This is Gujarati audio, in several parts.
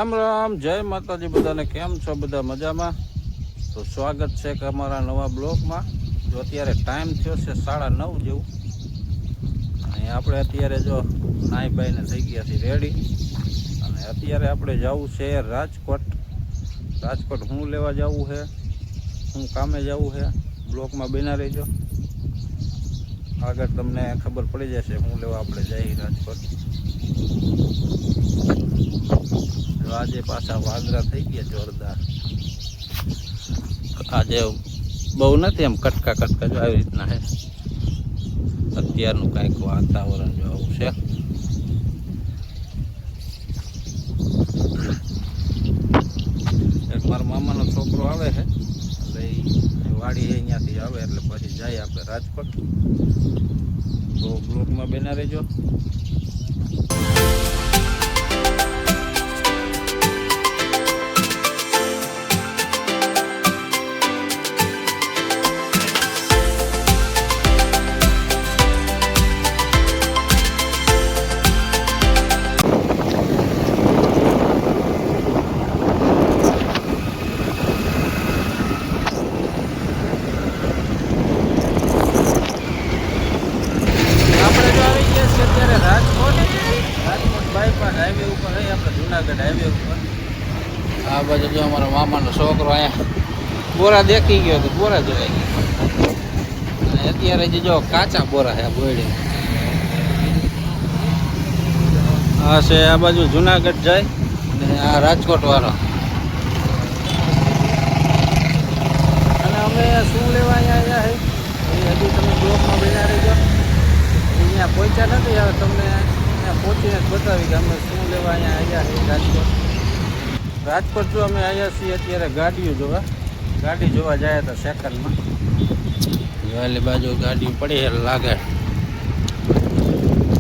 રામ રામ, જય માતાજી બધાને. કેમ છો બધા? મજામાં? તો સ્વાગત છે કે અમારા નવા બ્લોગમાં. જો અત્યારે ટાઈમ થયો છે 9:30 જેવું, અને આપણે અત્યારે જો નાઈ બાઈને થઈ ગયા છીએ રેડી, અને અત્યારે આપણે જવું છે રાજકોટ. રાજકોટ હું લેવા જવું છે, હું કામે જવું છે, બ્લોગમાં બના રહેજો. આગળ તમને ખબર પડી જશે હું લેવા આપણે જઈએ રાજકોટ. આજે પાછા વાદળા થઈ ગયા જોરદાર. આજે બહુ નથી, એમ કટકા કટકા જો આવી રીતના છે અત્યારનું કાંઈક વાતાવરણ જો આવું છે. એક મારા મામાનો છોકરો આવે છે, એટલે એ વાડી અહીંયાથી આવે એટલે પછી જાય આપણે રાજકોટ. તો બ્લોકમાં બેના રહેજો. હાઈવે ઉપર રહી આપણે જુનાગઢ હાઈવે ઉપર. આ બાજુ જો અમારો મામાનો છોકરો અહીંયા બોરા દેખી ગયો તો બોરા જોવાઈ ગયો, અને અત્યારે જે જો કાચા બોરા છે બોયડી. આ છે આ બાજુ જુનાગઢ જાય, અને આ રાજકોટ વાળો. અને અમે શું લેવા અહીંયા આવ્યા છે એ હજી તમે બ્લોકમાં બેના રહેજો. અહીંયા પહોંચ્યા નથી, હવે તમને પહોંચીને જ બતાવી કે અમે શું લેવા અહીંયા આવ્યા છીએ રાજકોટ. રાજકોટ જો અમે આવ્યા છીએ અત્યારે ગાડીઓ જોવા. ગાડી જોવા જાય તો સેકન્ડમાં જોયેલી બાજુ ગાડીઓ પડી એટલે લાગે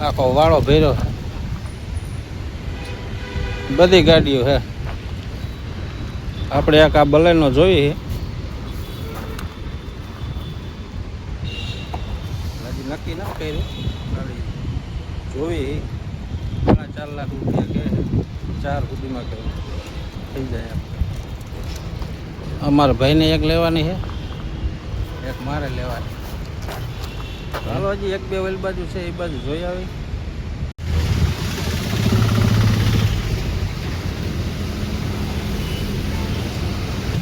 આખો વાળો ભર્યો, બધી ગાડીઓ હે. આપણે એક આ બલેનો જોઈ હજી નક્કી ના કર્યું, ગાડી જોઈ 4 લાખ રૂપિયા કે 4 સુધીમાં કે થઈ જાય. અમારા ભાઈને એક લેવાની છે, એક મારે લેવાની. ચાલો હજી 1-2 ઓલી બાજુ છે એ બાજુ જોઈ આવી.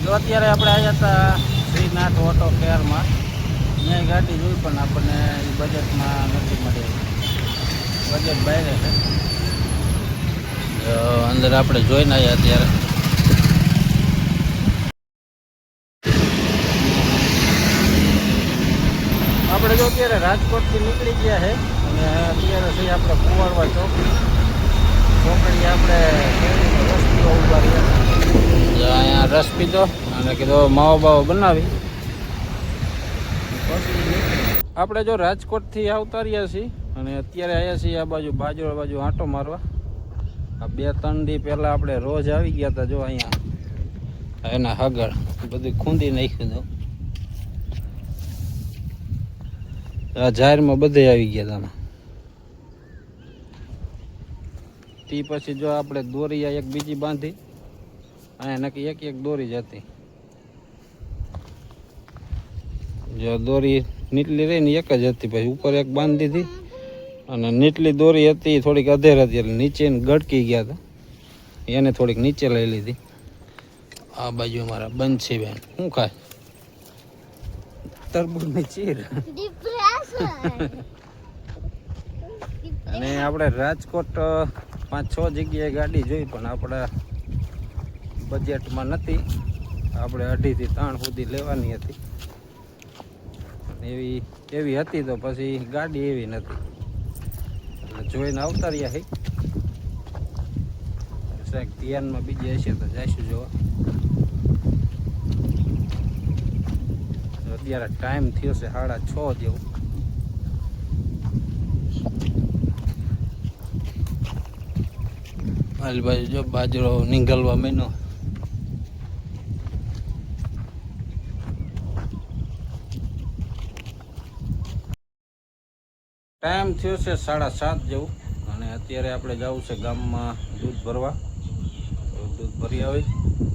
જો અત્યારે આપણે આવ્યા હતા શ્રીનાથ ઓટો કેરમાં. અહીંયા ગાડી જોઈ પણ આપણને એ બજેટમાં નથી મળી, બજેટ બહાર છે. અંદર આપણે જોઈને આવ્યા અત્યારે. આપણે જો અત્યારે રાજકોટથી નીકળી ગયા છે, અને અત્યારે છે આપણે કુંવરવા ચોકડી. આપણે રસપીઓ ઉભા રહ્યા, અહીંયા રસ પીધો અને કીધું માવો બાવો બનાવી. આપણે જો રાજકોટથી આવતા રહ્યા છીએ, અને અત્યારે આવ્યા છીએ આ બાજુ બાજુ આંટો મારવા. આ 2-3 દી પહેલાં આપણે રોજ આવી ગયા હતા. જો અહીંયા એના હગળ બધું ખૂંદી નાખ્યું હતું. આ જાહેરમાં બધે આવી ગયા હતા. તે પછી જો આપણે દોરી એક બીજી બાંધી, અહીંયા નક્કી એક દોરી જ હતી. જો દોરી નીટલી રહી ને એક જ હતી, પછી ઉપર એક બાંધી દીધી, અને નીટલી દોરી હતી થોડીક અધેર હતી એટલે નીચે ગડકી ગયા હતા, એને થોડીક નીચે લઈ લીધી. આ બાજુ અમારા બંછી બેન શું ખાય? તરબૂચની ચીર. અને આપણે રાજકોટ 5-6 જગ્યાએ ગાડી જોઈ, પણ આપણા બજેટમાં નથી. આપણે 2.5 થી 3 સુધી લેવાની હતી, એવી હતી તો પછી ગાડી એવી નથી, એટલે જોઈને આવતા રહ્યા છે. સાહેબ ધ્યાનમાં બીજી હશે તો જઈશું જોવા. અત્યારે ટાઈમ થયો છે 6:30 જેવું. મારી બાજુ જો બાજરો નીંગલવા મહિનો. ટાઈમ થયો છે 7:30 જેવું, અને અત્યારે આપણે જવું છે ગામમાં દૂધ ભરવા. ભરી આવી